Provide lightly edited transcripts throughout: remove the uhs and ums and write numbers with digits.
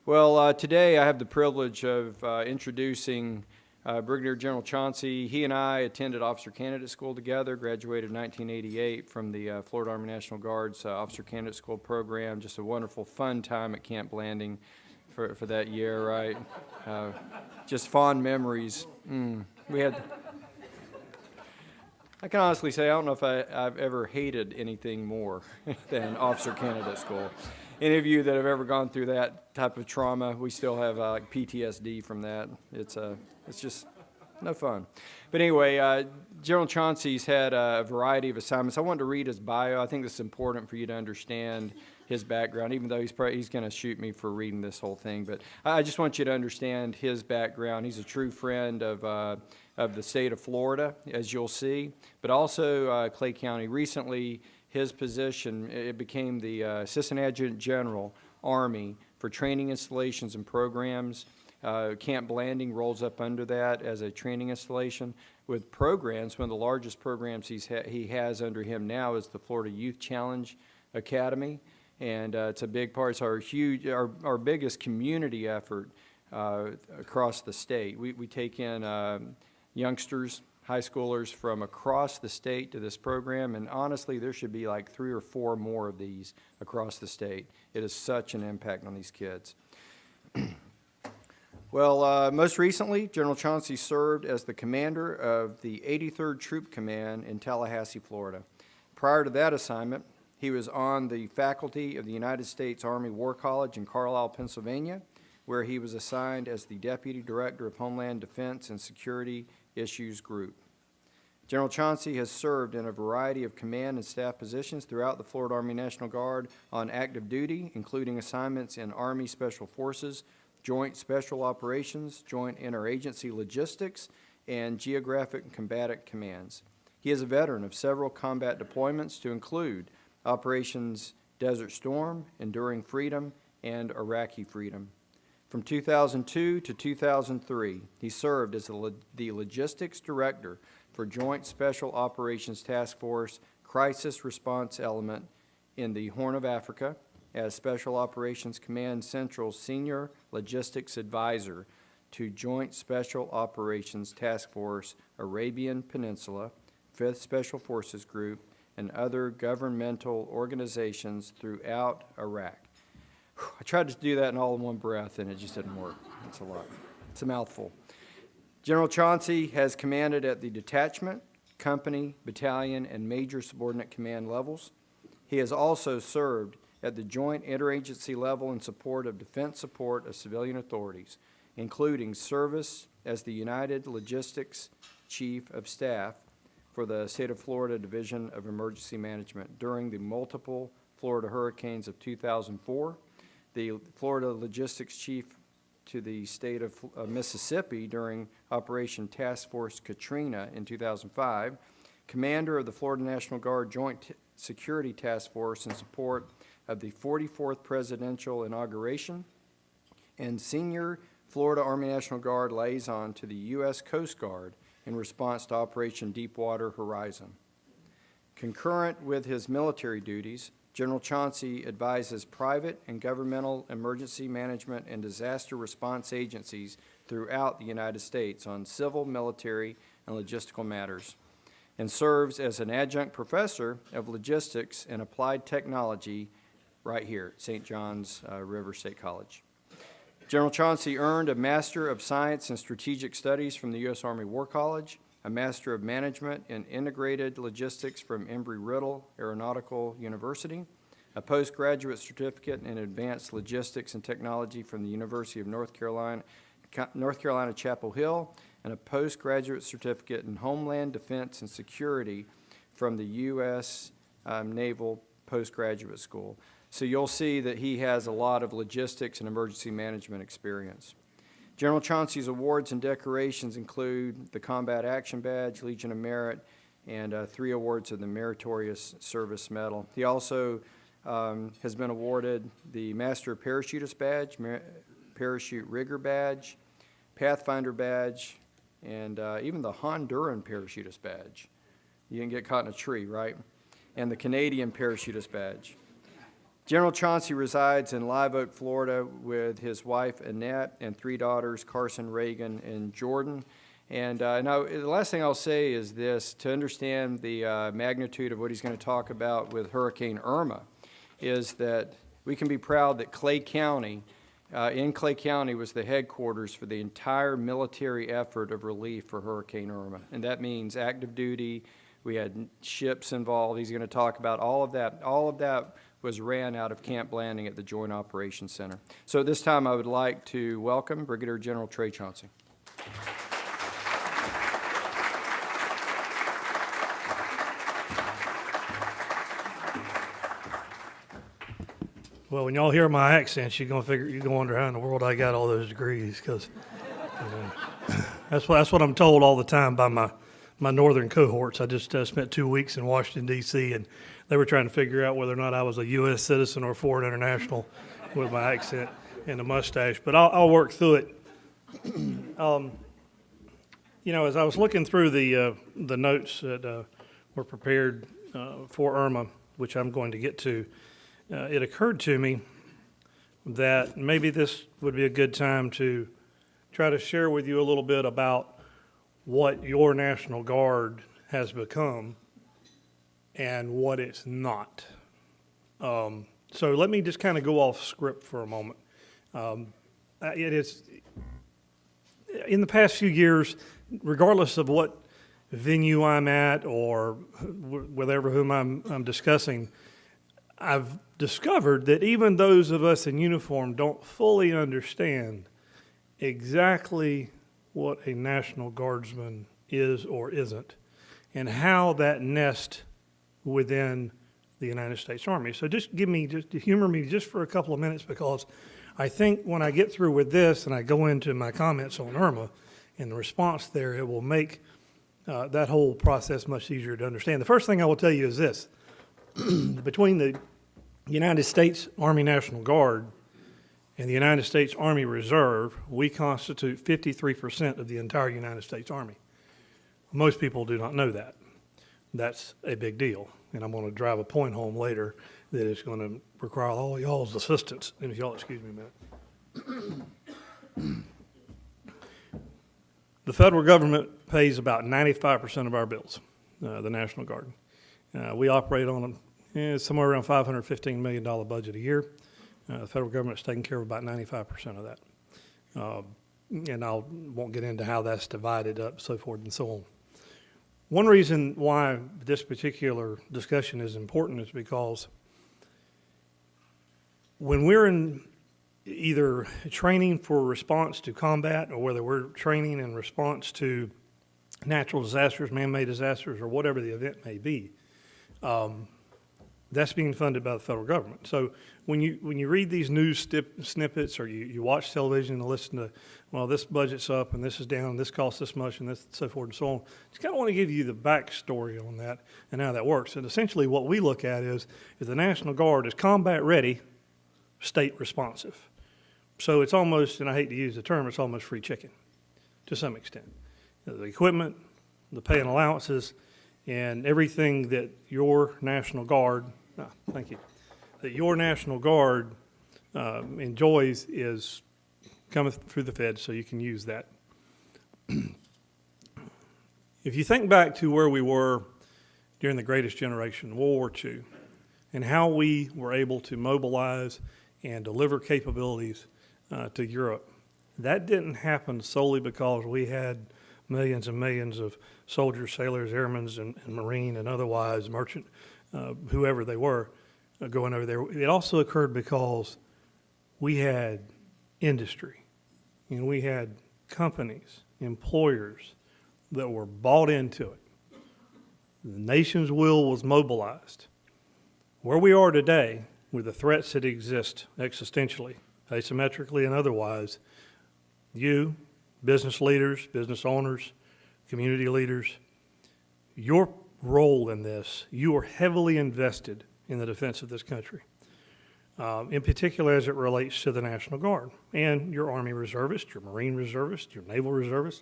Well, today I have the privilege of introducing Brigadier General Chauncey. He and I attended Officer Candidate School together, graduated in 1988 from the Florida Army National Guard's Officer Candidate School program. Just a wonderful, fun time at Camp Blanding for that year, right? Just fond memories. We had. I can honestly say I don't know if I've ever hated anything more than Officer Candidate School. Any of you that have ever gone through that type of trauma, we still have like PTSD from that. It's just no fun. But anyway, General Chauncey's had a variety of assignments. I wanted to read his bio. I think this is important for you to understand his background, even though he's going to shoot me for reading this whole thing. But I just want you to understand his background. He's a true friend of the state of Florida, as you'll see, but also Clay County. Recently, his position, it became the Assistant Adjutant General, Army, for training installations and programs. Camp Blanding rolls up under that as a training installation with programs. One of the largest programs he has under him now is the Florida Youth Challenge Academy, and it's a big part. It's our biggest community effort across the state. We take in youngsters, high schoolers from across the state to this program, and honestly, there should be like 3 or 4 more of these across the state. It has such an impact on these kids. Well, most recently, General Chauncey served as the commander of the 83rd Troop Command in Tallahassee, Florida. Prior to that assignment, he was on the faculty of the United States Army War College in Carlisle, Pennsylvania, where he was assigned as the Deputy Director of Homeland Defense and Security Issues Group. General Chauncey has served in a variety of command and staff positions throughout the Florida Army National Guard on active duty, including assignments in Army Special Forces, Joint Special Operations, Joint Interagency Logistics, and Geographic and Combatant Commands. He is a veteran of several combat deployments to include Operations Desert Storm, Enduring Freedom, and Iraqi Freedom. From 2002 to 2003, he served as the Logistics Director for Joint Special Operations Task Force Crisis Response Element in the Horn of Africa, as Special Operations Command Central's Senior Logistics Advisor to Joint Special Operations Task Force Arabian Peninsula, 5th Special Forces Group, and other governmental organizations throughout Iraq. I tried to do that in all in one breath, and it just didn't work. It's a lot. It's a mouthful. General Chauncey has commanded at the detachment, company, battalion, and major subordinate command levels. He has also served at the joint interagency level in support of defense support of civilian authorities, including service as the United Logistics Chief of Staff for the State of Florida Division of Emergency Management during the multiple Florida hurricanes of 2004, the Florida Logistics Chief to the state of Mississippi during Operation Task Force Katrina in 2005, commander of the Florida National Guard Joint Security Task Force in support of the 44th Presidential Inauguration, and senior Florida Army National Guard liaison to the U.S. Coast Guard in response to Operation Deepwater Horizon. Concurrent with his military duties, General Chauncey advises private and governmental emergency management and disaster response agencies throughout the United States on civil, military, and logistical matters, and serves as an adjunct professor of logistics and applied technology right here at St. John's River State College. General Chauncey earned a Master of Science in Strategic Studies from the U.S. Army War College, a Master of Management in Integrated Logistics from Embry-Riddle Aeronautical University, a postgraduate certificate in Advanced Logistics and Technology from the University of North Carolina, Chapel Hill, and a postgraduate certificate in Homeland Defense and Security from the U.S. Naval Postgraduate School. So you'll see that he has a lot of logistics and emergency management experience. General Chauncey's awards and decorations include the Combat Action Badge, Legion of Merit, and 3 awards of the Meritorious Service Medal. He also has been awarded the Master Parachutist Badge, Parachute Rigger Badge, Pathfinder Badge, and even the Honduran Parachutist Badge. You didn't get caught in a tree, right? And the Canadian Parachutist Badge. General Chauncey resides in Live Oak, Florida, with his wife Annette and 3 daughters, Carson, Reagan, and Jordan. And the last thing I'll say is this: to understand the magnitude of what he's going to talk about with Hurricane Irma, is that we can be proud that Clay County, in Clay County, was the headquarters for the entire military effort of relief for Hurricane Irma. And that means active duty. We had ships involved. He's going to talk about all of that. All of that was ran out of Camp Blanding at the Joint Operations Center. So at this time, I would like to welcome Brigadier General Trey Chauncey. Well, when y'all hear my accents, you're gonna wonder how in the world I got all those degrees, because that's what I'm told all the time by my northern cohorts. I just spent 2 weeks in Washington, D.C., and they were trying to figure out whether or not I was a U.S. citizen or foreign international with my accent and the mustache. But I'll work through it. As I was looking through the notes that were prepared for Irma, which I'm going to get to, it occurred to me that maybe this would be a good time to try to share with you a little bit about what your National Guard has become and what it's not. So let me just kind of go off script for a moment. It is, in the past few years, regardless of what venue I'm at or whatever whom I'm discussing, I've discovered that even those of us in uniform don't fully understand exactly what a National Guardsman is or isn't, and how that nests within the United States Army. So just humor me just for a couple of minutes, because I think when I get through with this and I go into my comments on Irma and the response there, it will make that whole process much easier to understand. The first thing I will tell you is this: between the United States Army National Guard and the United States Army Reserve, we constitute 53% of the entire United States Army. Most people do not know that. That's a big deal, and I'm going to drive a point home later that it's going to require all y'all's assistance. And if y'all excuse me a minute. The federal government pays about 95% of our bills, the National Guard. We operate on somewhere around $515 million budget a year. The federal government is taking care of about 95% of that. And I won't get into how that's divided up, so forth and so on. One reason why this particular discussion is important is because when we're in either training for response to combat, or whether we're training in response to natural disasters, man-made disasters, or whatever the event may be, that's being funded by the federal government. So when you read these news snippets, or you watch television and listen to, well, this budget's up and this is down, and this costs this much, and this so forth and so on, just kind of want to give you the backstory on that and how that works. And essentially what we look at is the National Guard is combat ready, state responsive. So it's almost, and I hate to use the term, it's almost free chicken to some extent. The equipment, the pay and allowances, and everything that your National Guard, that your National Guard enjoys is coming through the feds, so you can use that. If you think back to where we were during the Greatest Generation, World War II, and how we were able to mobilize and deliver capabilities to Europe, that didn't happen solely because we had millions and millions of soldiers, sailors, airmen, and Marine and otherwise merchant, whoever they were, going over there. It also occurred because we had industry, and we had companies, employers that were bought into it. The nation's will was mobilized. Where we are today, with the threats that exist existentially, asymmetrically and otherwise, you, business leaders, business owners, community leaders, your role in this, you are heavily invested in the defense of this country, in particular as it relates to the National Guard and your Army reservists, your Marine reservists, your Naval reservists,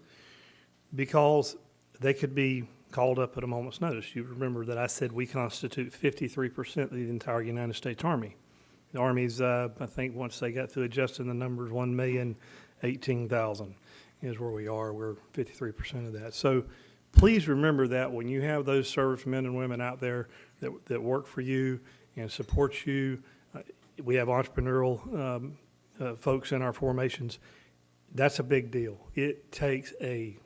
because they could be called up at a moment's notice. You remember that I said we constitute 53% of the entire United States Army. The Army's, I think once they got through adjusting the numbers, 1,018,000 is where we are. We're 53% of that. So please remember that when you have those servicemen and women out there that work for you and support you. We have entrepreneurial folks in our formations. That's a big deal. It takes and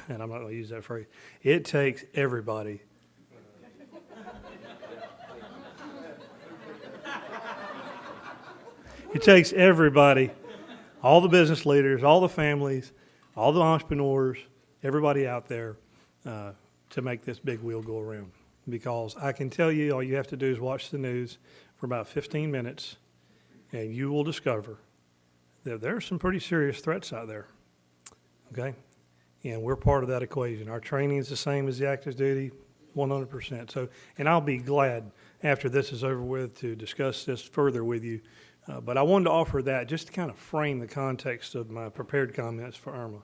I'm not going to use that phrase, it takes everybody. It takes everybody, all the business leaders, all the families, all the entrepreneurs, everybody out there to make this big wheel go around. Because I can tell you, all you have to do is watch the news for about 15 minutes, and you will discover that there are some pretty serious threats out there, okay? And we're part of that equation. Our training is the same as the active duty, 100%. So, and I'll be glad after this is over with to discuss this further with you. But I wanted to offer that just to kind of frame the context of my prepared comments for Irma.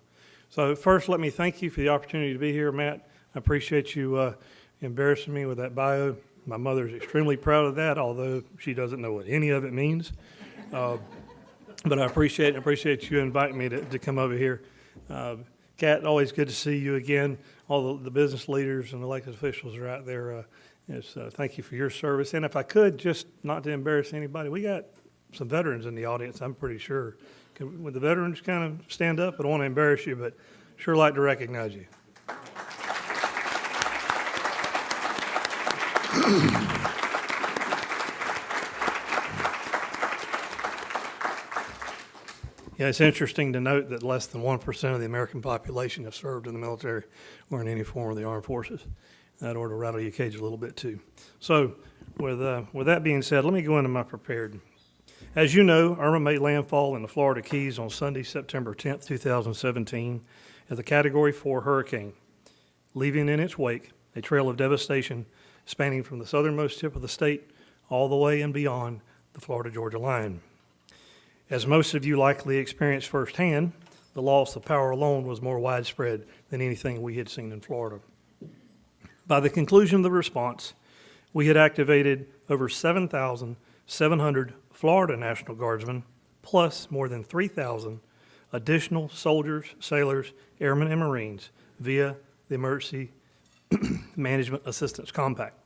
So first, let me thank you for the opportunity to be here, Matt. I appreciate you embarrassing me with that bio. My mother is extremely proud of that, although she doesn't know what any of it means. But I appreciate you inviting me to come over here. Kat, always good to see you again. All the business leaders and elected officials are out there. Thank you for your service. And if I could, just not to embarrass anybody, we got some veterans in the audience, I'm pretty sure. Would the veterans kind of stand up? I don't want to embarrass you, but sure like to recognize you. Yeah, it's interesting to note that less than 1% of the American population have served in the military or in any form of the armed forces. That ought to rattle your cage a little bit too. So with that being said, let me go into my prepared. As you know, Irma made landfall in the Florida Keys on Sunday, September 10th, 2017, as a Category 4 hurricane, leaving in its wake a trail of devastation spanning from the southernmost tip of the state all the way and beyond the Florida-Georgia line. As most of you likely experienced firsthand, the loss of power alone was more widespread than anything we had seen in Florida. By the conclusion of the response, we had activated over 7,700 Florida National Guardsmen, plus more than 3,000 additional soldiers, sailors, airmen, and Marines via the Emergency Management Assistance Compact,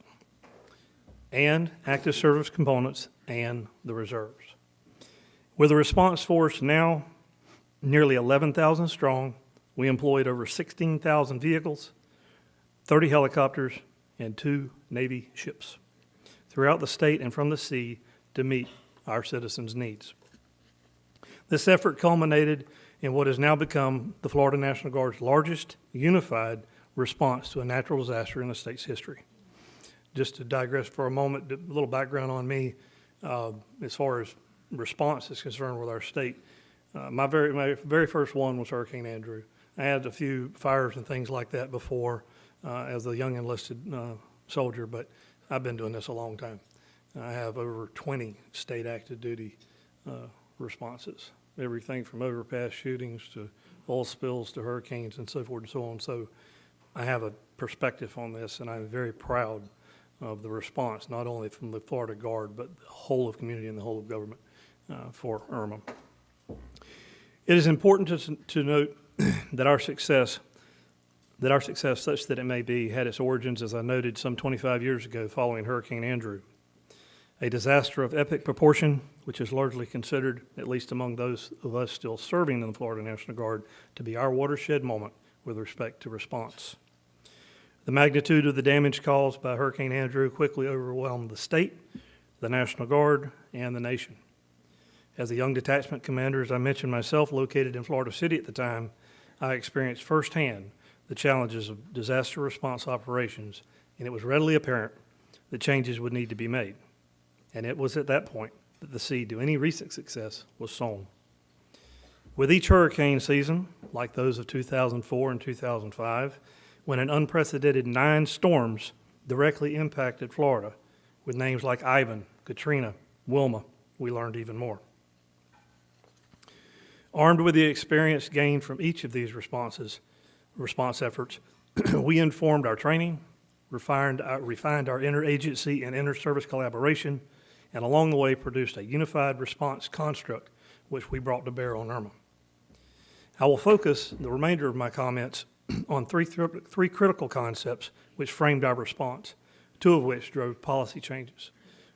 and active service components and the reserves. With a response force now nearly 11,000 strong, we employed over 16,000 vehicles, 30 helicopters, and 2 Navy ships throughout the state and from the sea to meet our citizens' needs. This effort culminated in what has now become the Florida National Guard's largest unified response to a natural disaster in the state's history. Just to digress for a moment, a little background on me, as far as response is concerned with our state. My very first one was Hurricane Andrew. I had a few fires and things like that before as a young enlisted soldier, but I've been doing this a long time. I have over 20 state active duty responses, everything from overpass shootings to oil spills to hurricanes and so forth and so on. So I have a perspective on this, and I'm very proud of the response, not only from the Florida Guard, but the whole of community and the whole of government for Irma. It is important to note that our success, such that it may be, had its origins, as I noted, some 25 years ago following Hurricane Andrew, a disaster of epic proportion, which is largely considered, at least among those of us still serving in the Florida National Guard, to be our watershed moment with respect to response. The magnitude of the damage caused by Hurricane Andrew quickly overwhelmed the state, the National Guard, and the nation. As a young detachment commander, as I mentioned myself, located in Florida City at the time, I experienced firsthand the challenges of disaster response operations, and it was readily apparent that changes would need to be made. And it was at that point that the seed to any recent success was sown. With each hurricane season, like those of 2004 and 2005, when an unprecedented 9 storms directly impacted Florida, with names like Ivan, Katrina, Wilma, we learned even more. Armed with the experience gained from each of these response efforts, we informed our training, refined our interagency and inter-service collaboration, and along the way produced a unified response construct, which we brought to bear on Irma. I will focus the remainder of my comments on three critical concepts which framed our response, two of which drove policy changes.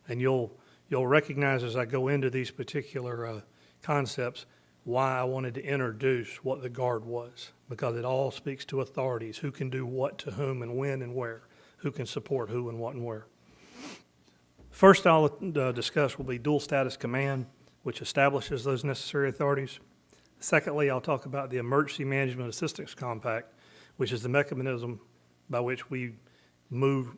And you'll recognize as I go into these particular concepts why I wanted to introduce what the Guard was, because it all speaks to authorities, who can do what to whom and when and where, who can support who and what and where. First I'll discuss will be dual status command, which establishes those necessary authorities. Secondly, I'll talk about the Emergency Management Assistance Compact, which is the mechanism by which we move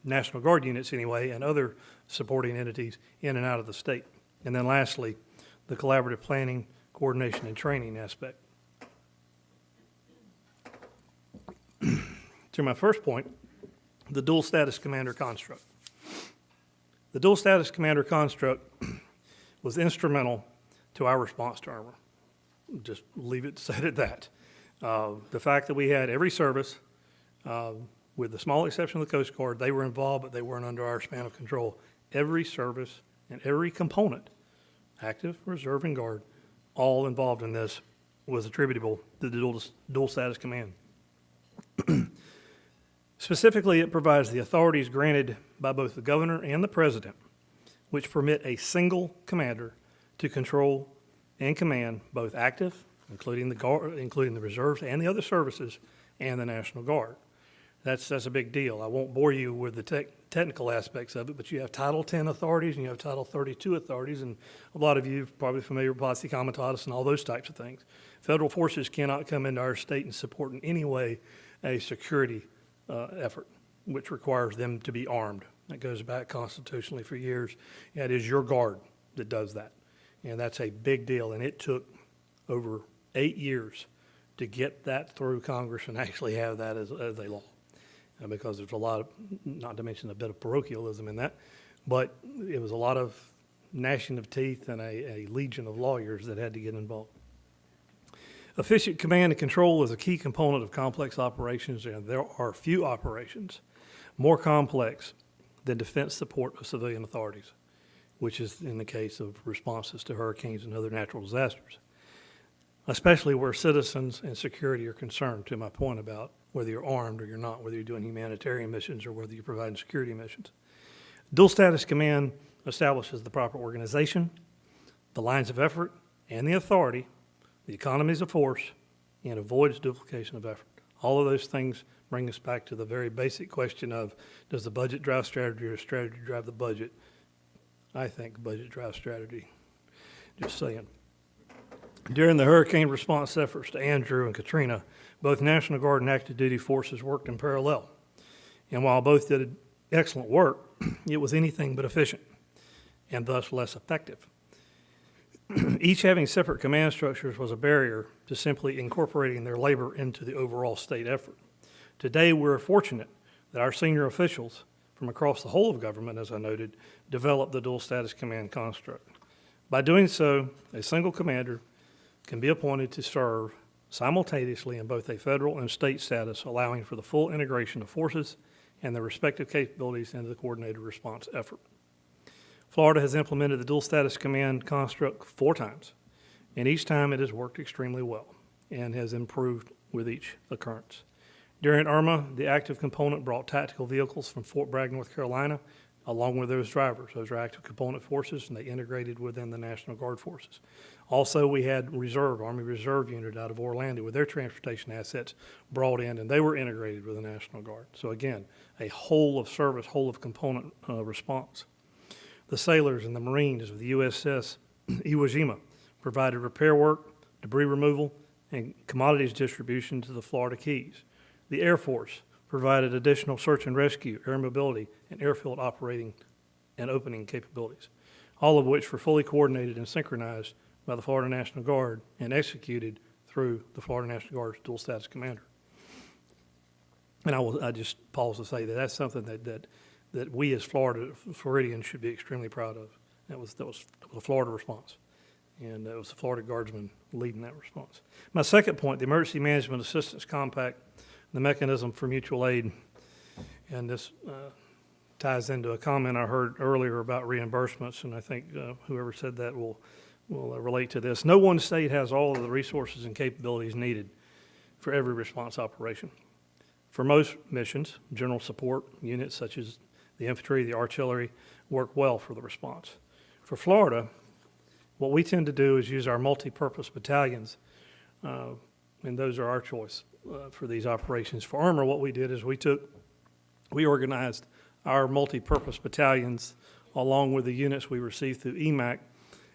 National Guard units anyway and other supporting entities in and out of the state. And then lastly, the collaborative planning, coordination, and training aspect. To my first point, the dual status commander construct. The dual status commander construct was instrumental to our response to Irma. Just leave it said at that. The fact that we had every service, with the small exception of the Coast Guard, they were involved, but they weren't under our span of control. Every service and every component, active, reserve, and guard, all involved in this was attributable to the dual status command. Specifically, it provides the authorities granted by both the governor and the president, which permit a single commander to control and command both active, including the reserves and the other services, and the National Guard. That's a big deal. I won't bore you with the technical aspects of it, but you have Title 10 authorities and you have Title 32 authorities, and a lot of you are probably familiar with Posse Comitatus and all those types of things. Federal forces cannot come into our state and support in any way a security effort, which requires them to be armed. That goes back constitutionally for years. It is your Guard that does that, and that's a big deal, and it took over 8 years to get that through Congress and actually have that as a law. Because there's a lot of, not to mention a bit of parochialism in that, but it was a lot of gnashing of teeth and a legion of lawyers that had to get involved. Efficient command and control is a key component of complex operations, and there are few operations more complex than defense support of civilian authorities, which is in the case of responses to hurricanes and other natural disasters, especially where citizens and security are concerned, to my point about whether you're armed or you're not, whether you're doing humanitarian missions or whether you're providing security missions. Dual status command establishes the proper organization, the lines of effort, and the authority, the economies of force, and avoids duplication of effort. All of those things bring us back to the very basic question of, does the budget drive strategy or strategy drive the budget? I think budget drives strategy. Just saying. During the hurricane response efforts to Andrew and Katrina, both National Guard and active duty forces worked in parallel. And while both did excellent work, it was anything but efficient and thus less effective. Each having separate command structures was a barrier to simply incorporating their labor into the overall state effort. Today, we're fortunate that our senior officials from across the whole of government, as I noted, developed the dual status command construct. By doing so, a single commander can be appointed to serve simultaneously in both a federal and state status, allowing for the full integration of forces and their respective capabilities into the coordinated response effort. Florida has implemented the dual status command construct 4 times, and each time it has worked extremely well and has improved with each occurrence. During Irma, the active component brought tactical vehicles from Fort Bragg, North Carolina, along with those drivers. Those are active component forces, and they integrated within the National Guard forces. Also, we had Army Reserve unit out of Orlando with their transportation assets brought in, and they were integrated with the National Guard. So again, a whole of service, whole of component response. The sailors and the Marines of the USS Iwo Jima provided repair work, debris removal, and commodities distribution to the Florida Keys. The Air Force provided additional search and rescue, air mobility, and airfield operating and opening capabilities, all of which were fully coordinated and synchronized by the Florida National Guard and executed through the Florida National Guard's dual status commander. And I just pause to say that that's something that we as Floridians should be extremely proud of. That was a Florida response, and it was the Florida Guardsmen leading that response. My second point, the Emergency Management Assistance Compact, the mechanism for mutual aid, and this ties into a comment I heard earlier about reimbursements, and I think whoever said that will relate to this. No one state has all of the resources and capabilities needed for every response operation. For most missions, general support units such as the infantry, the artillery, work well for the response. For Florida, what we tend to do is use our multi-purpose battalions, and those are our choice for these operations. For Irma, what we did is we organized our multi-purpose battalions along with the units we received through EMAC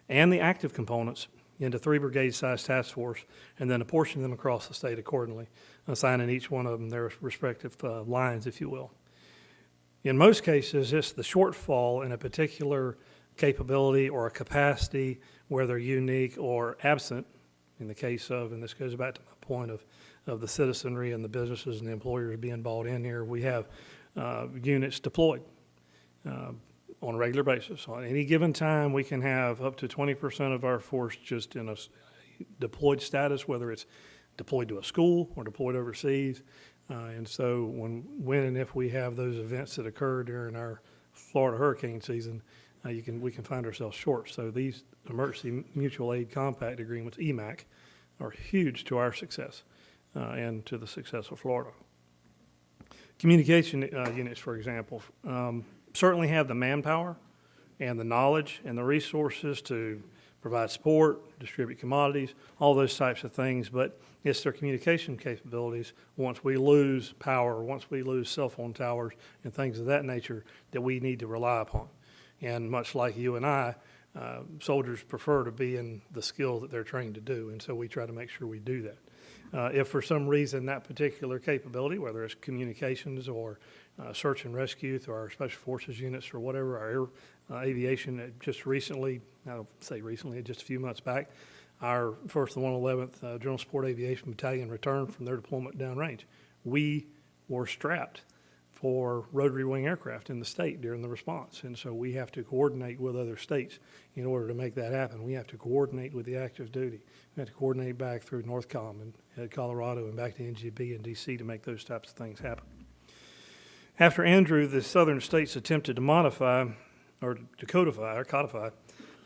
and the active components into 3 brigade-sized task force, and then apportioned them across the state accordingly, assigning each one of them their respective lines, if you will. In most cases, it's the shortfall in a particular capability or a capacity, whether unique or absent, in the case of, and this goes back to my point of the citizenry and the businesses and the employers being bought in here, we have units deployed on a regular basis. On any given time, we can have up to 20% of our force just in a deployed status, whether it's deployed to a school or deployed overseas. And so when and if we have those events that occur during our Florida hurricane season, we can find ourselves short. So these emergency mutual aid compact agreements, EMAC, are huge to our success and to the success of Florida. Communication units, for example, certainly have the manpower and the knowledge and the resources to provide support, distribute commodities, all those types of things, but it's their communication capabilities once we lose power, once we lose cell phone towers and things of that nature that we need to rely upon. And much like you and I, soldiers prefer to be in the skill that they're trained to do, and so we try to make sure we do that. If for some reason that particular capability, whether it's communications or search and rescue through our special forces units or whatever, our air aviation, just recently, I'll say recently, just a few months back, our 1st and 111th General Support Aviation Battalion returned from their deployment downrange. We were strapped for rotary wing aircraft in the state during the response, and so we have to coordinate with other states in order to make that happen. We have to coordinate with the active duty. We have to coordinate back through NORTHCOM and Colorado and back to NGB and DC to make those types of things happen. After Andrew, the southern states attempted to modify or to codify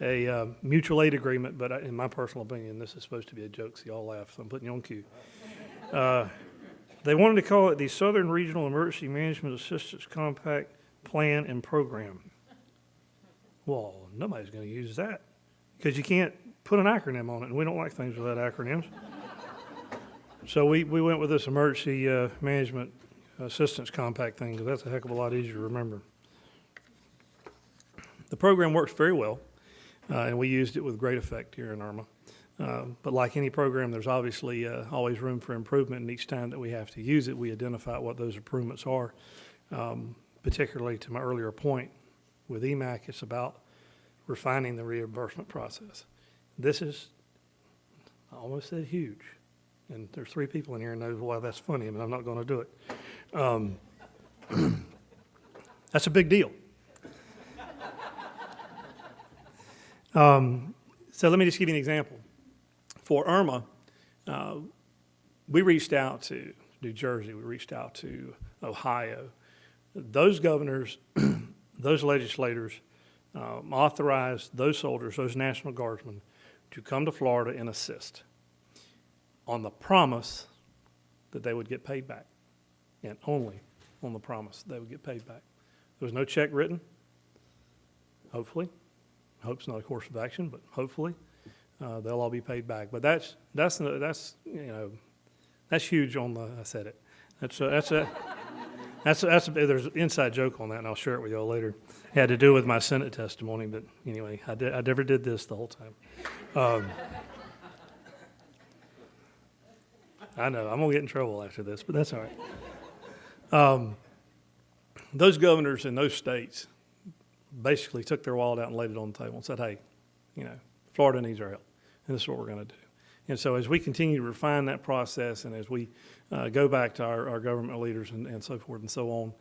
a mutual aid agreement, but in my personal opinion, this is supposed to be a joke, so y'all laugh, so I'm putting you on cue. They wanted to call it the Southern Regional Emergency Management Assistance Compact Plan and Program. Well, nobody's going to use that because you can't put an acronym on it, and we don't like things without acronyms. So we went with this Emergency Management Assistance Compact thing because that's a heck of a lot easier to remember. The program works very well, and we used it with great effect here in Irma. But like any program, there's obviously always room for improvement, and each time that we have to use it, we identify what those improvements are. Particularly to my earlier point, with EMAC, it's about refining the reimbursement process. This is, I almost said huge, and there's 3 people in here who know why that's funny, but I'm not going to do it. That's a big deal. So let me just give you an example. For Irma, we reached out to New Jersey, we reached out to Ohio. Those governors, those legislators authorized those soldiers, those National Guardsmen, to come to Florida and assist on the promise that they would get paid back, and only on the promise they would get paid back. There was no check written, hopefully. Hope's not a course of action, but hopefully. They'll all be paid back, but that's huge on the. I said it. There's an inside joke on that, and I'll share it with y'all later. It had to do with my Senate testimony, but anyway, I never did this the whole time. I know I'm gonna get in trouble after this, but that's all right. Those governors in those states basically took their wallet out and laid it on the table and said, "Hey, Florida needs our help, and this is what we're going to do." And so as we continue to refine that process and as we go back to our government leaders and so forth and so on,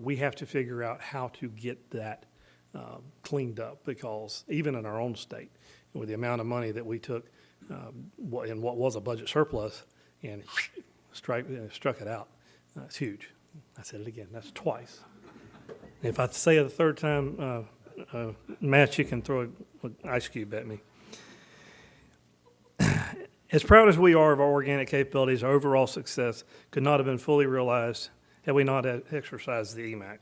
we have to figure out how to get that cleaned up, because even in our own state, with the amount of money that we took in what was a budget surplus and struck it out, it's huge. I said it again. That's twice. If I say it a third time, Matt, you can throw an ice cube at me. As proud as we are of our organic capabilities, our overall success could not have been fully realized had we not exercised the EMAC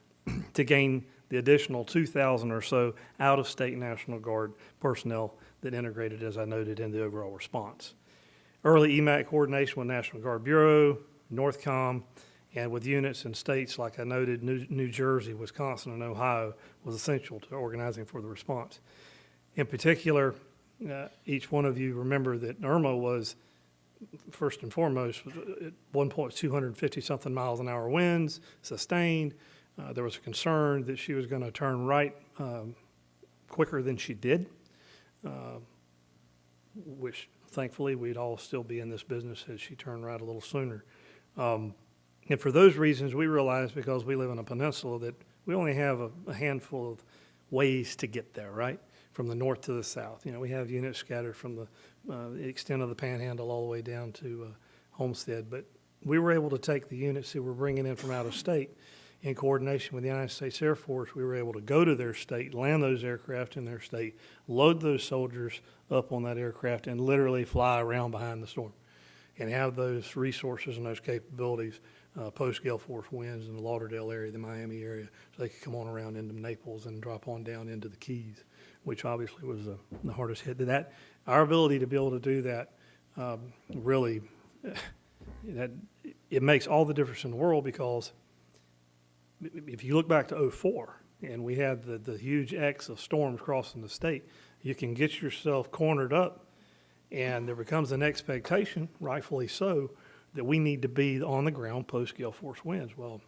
to gain the additional 2,000 or so out-of-state National Guard personnel that integrated, as I noted, in the overall response. Early EMAC coordination with National Guard Bureau, NORTHCOM, and with units in states like I noted, New Jersey, Wisconsin, and Ohio was essential to organizing for the response. In particular, each one of you remember that Irma was, first and foremost, at one point 250-something miles an hour winds, sustained. There was a concern that she was going to turn right quicker than she did, which thankfully we'd all still be in this business as she turned right a little sooner. And for those reasons, we realized, because we live in a peninsula, that we only have a handful of ways to get there, right? From the north to the south. You know, we have units scattered from the extent of the Panhandle all the way down to Homestead. But we were able to take the units that we're bringing in from out of state in coordination with the United States Air Force. We were able to go to their state, land those aircraft in their state, load those soldiers up on that aircraft, and literally fly around behind the storm and have those resources and those capabilities post-gale force winds in the Lauderdale area, the Miami area, so they could come on around into Naples and drop on down into the Keys, which obviously was the hardest hit. That our ability to be able to do that really, it makes all the difference in the world, because if you look back to 2004 and we had the huge X of storms crossing the state, you can get yourself cornered up, and there becomes an expectation, rightfully so, that we need to be on the ground post-gale force winds. Well,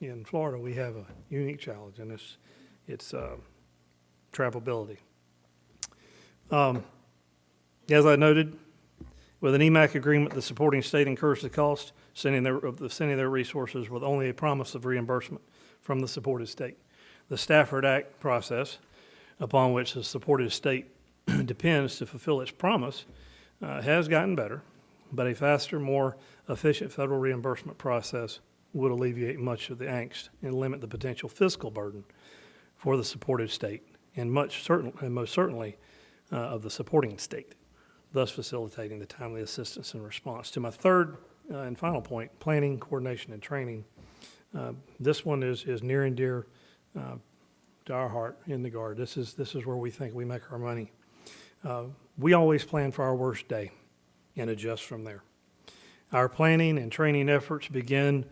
in Florida, we have a unique challenge, and it's travelability. As I noted, with an EMAC agreement, the supporting state incurs the cost sending their resources with only a promise of reimbursement from the supported state. The Stafford Act process, upon which the supported state depends to fulfill its promise, has gotten better, but a faster, more efficient federal reimbursement process would alleviate much of the angst and limit the potential fiscal burden for the supported state, and most certainly of the supporting state, thus facilitating the timely assistance and response. To my third and final point, planning, coordination, and training. This one is near and dear to our heart in the Guard. This is where we think we make our money. We always plan for our worst day and adjust from there. Our planning and training efforts begin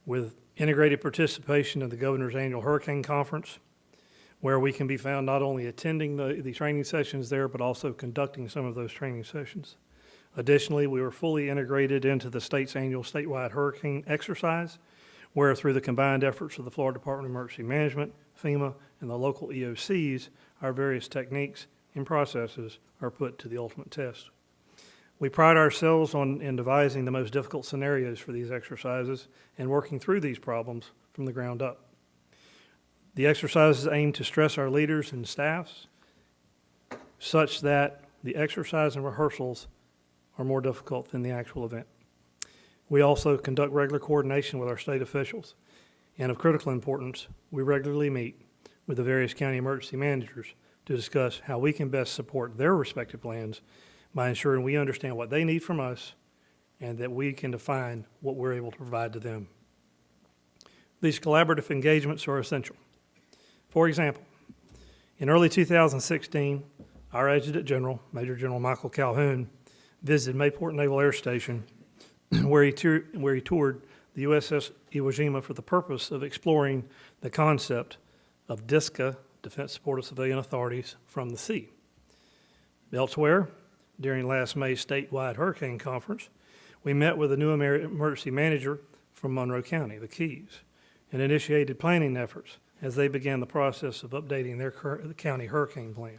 with integrated participation in the Governor's Annual Hurricane Conference, where we can be found not only attending the training sessions there, but also conducting some of those training sessions. Additionally, we were fully integrated into the state's annual statewide hurricane exercise, where through the combined efforts of the Florida Department of Emergency Management, FEMA, and the local EOCs, our various techniques and processes are put to the ultimate test. We pride ourselves in devising the most difficult scenarios for these exercises and working through these problems from the ground up. The exercises aim to stress our leaders and staffs such that the exercise and rehearsals are more difficult than the actual event. We also conduct regular coordination with our state officials, and of critical importance, we regularly meet with the various county emergency managers to discuss how we can best support their respective plans by ensuring we understand what they need from us and that we can define what we're able to provide to them. These collaborative engagements are essential. For example, in early 2016, our Adjutant General, Major General Michael Calhoun, visited Mayport Naval Air Station where he toured the USS Iwo Jima for the purpose of exploring the concept of DSCA, Defense Support of Civilian Authorities, from the sea. Elsewhere, during last May's statewide hurricane conference, we met with a new emergency manager from Monroe County, the Keys, and initiated planning efforts as they began the process of updating their county hurricane plan.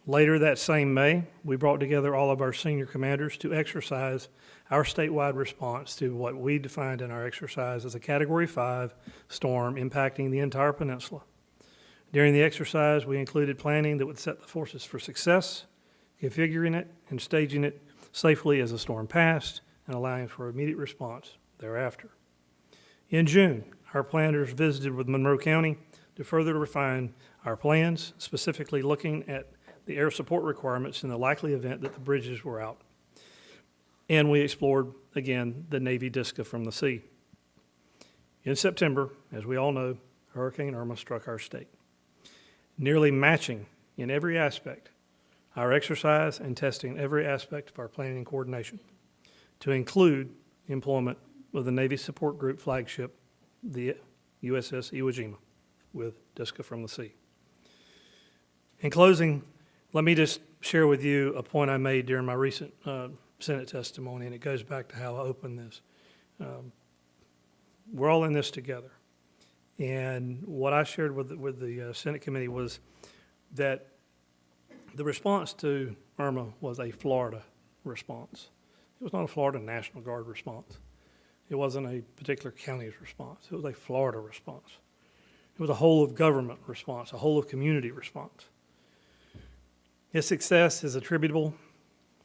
Later that same May, we brought together all of our senior commanders to exercise our statewide response to what we defined in our exercise as a Category 5 storm impacting the entire peninsula. During the exercise, we included planning that would set the forces for success, configuring it and staging it safely as the storm passed, and allowing for immediate response thereafter. In June, our planners visited with Monroe County to further refine our plans, specifically looking at the air support requirements in the likely event that the bridges were out. And we explored, again, the Navy DSCA from the sea. In September, as we all know, Hurricane Irma struck our state, nearly matching in every aspect our exercise and testing every aspect of our planning and coordination, to include employment of the Navy Support Group flagship, the USS Iwo Jima, with DSCA from the sea. In closing, let me just share with you a point I made during my recent Senate testimony, and it goes back to how I opened this. We're all in this together. And what I shared with the Senate committee was that the response to Irma was a Florida response. It was not a Florida National Guard response. It wasn't a particular county's response. It was a Florida response. It was a whole of government response, a whole of community response. Its success is attributable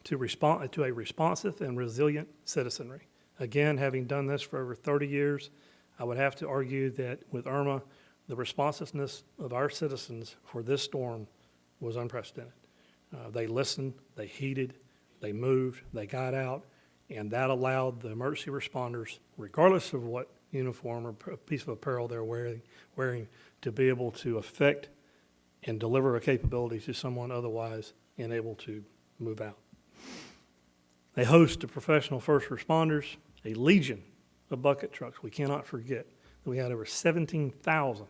to a responsive and resilient citizenry. Again, having done this for over 30 years, I would have to argue that with Irma, the responsiveness of our citizens for this storm was unprecedented. They listened, they heeded, they moved, they got out, and that allowed the emergency responders, regardless of what uniform or piece of apparel they're wearing, to be able to effect and deliver a capability to someone otherwise unable to move out. A host of professional first responders, a legion of bucket trucks. We cannot forget that we had over 17,000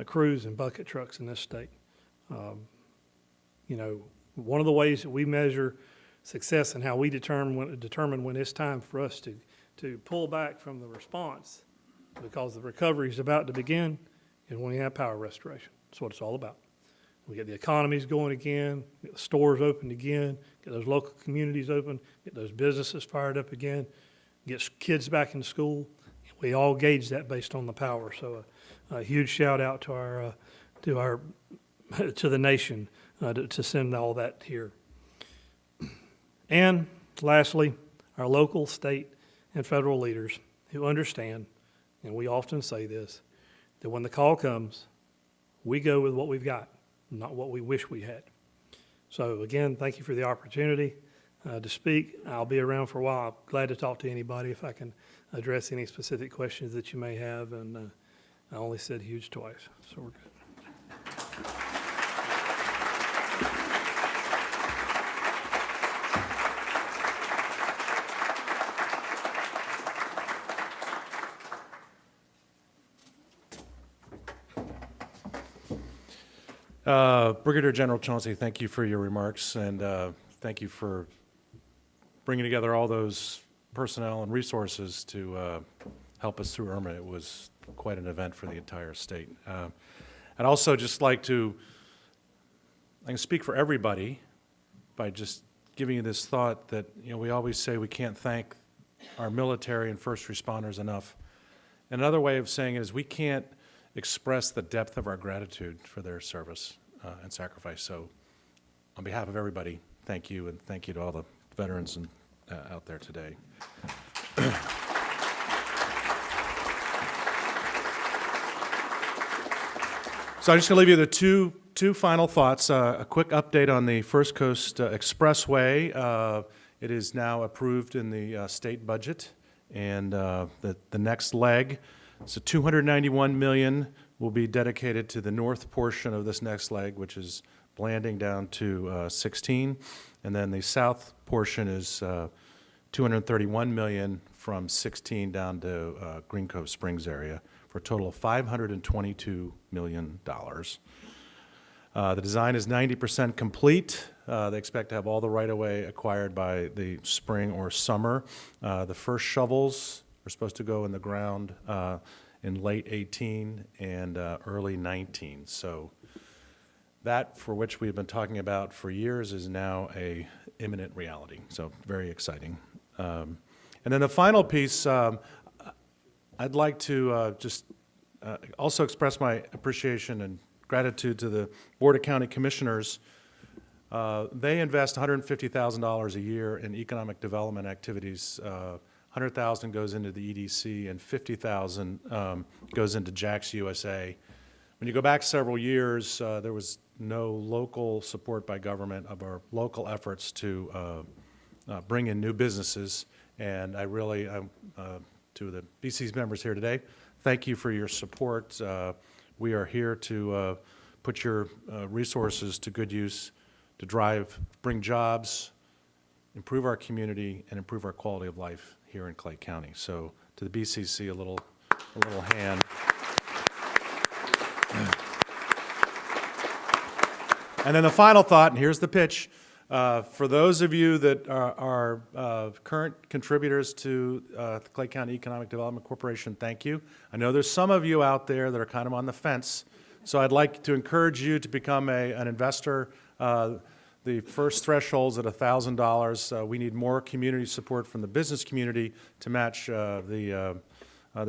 crews and bucket trucks in this state. One of the ways that we measure success and how we determine when it's time for us to pull back from the response because the recovery is about to begin is when we have power restoration. That's what it's all about. We get the economies going again, get the stores opened again, get those local communities open, get those businesses fired up again, get kids back in school. We all gauge that based on the power. So a huge shout out to the nation to send all that here. And lastly, our local, state, and federal leaders who understand, and we often say this, that when the call comes, we go with what we've got, not what we wish we had. So again, thank you for the opportunity to speak. I'll be around for a while. I'm glad to talk to anybody if I can address any specific questions that you may have. And I only said huge twice, so we're good. Brigadier General Chauncey, thank you for your remarks, and thank you for bringing together all those personnel and resources to help us through Irma. It was quite an event for the entire state. I'd also just like to, I can speak for everybody by just giving you this thought that, we always say we can't thank our military and first responders enough. And another way of saying it is we can't express the depth of our gratitude for their service and sacrifice. So on behalf of everybody, thank you, and thank you to all the veterans out there today. So I'm just going to leave you the two final thoughts. A quick update on the First Coast Expressway. It is now approved in the state budget, and the next leg, so $291 million will be dedicated to the north portion of this next leg, which is Blanding down to 16, and then the south portion is $231 million from 16 down to Green Cove Springs area, for a total of $522 million. The design is 90% complete. They expect to have all the right-of-way acquired by the spring or summer. The first shovels are supposed to go in the ground in late 18 and early 19. So that, for which we've been talking about for years, is now a imminent reality. So very exciting. And then the final piece, I'd like to just also express my appreciation and gratitude to the Board of County Commissioners. They invest $150,000 a year in economic development activities 100,000 goes into the EDC, and 50,000 goes into Jack's USA. When you go back several years, there was no local support by government of our local efforts to bring in new businesses, and I really, to the BC's members here today, thank you for your support. We are here to put your resources to good use, to bring jobs, improve our community, and improve our quality of life here in Clay County. So to the BCC, a little hand. And then the final thought, and here's the pitch. For those of you that are current contributors to the Clay County Economic Development Corporation, thank you. I know there's some of you out there that are kind of on the fence, so I'd like to encourage you to become an investor. The first threshold's at $1,000. We need more community support from the business community to match the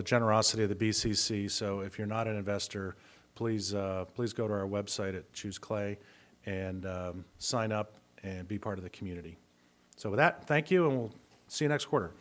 generosity of the BCC. So if you're not an investor, please go to our website at Choose Clay and sign up and be part of the community. So with that, thank you, and we'll see you next quarter.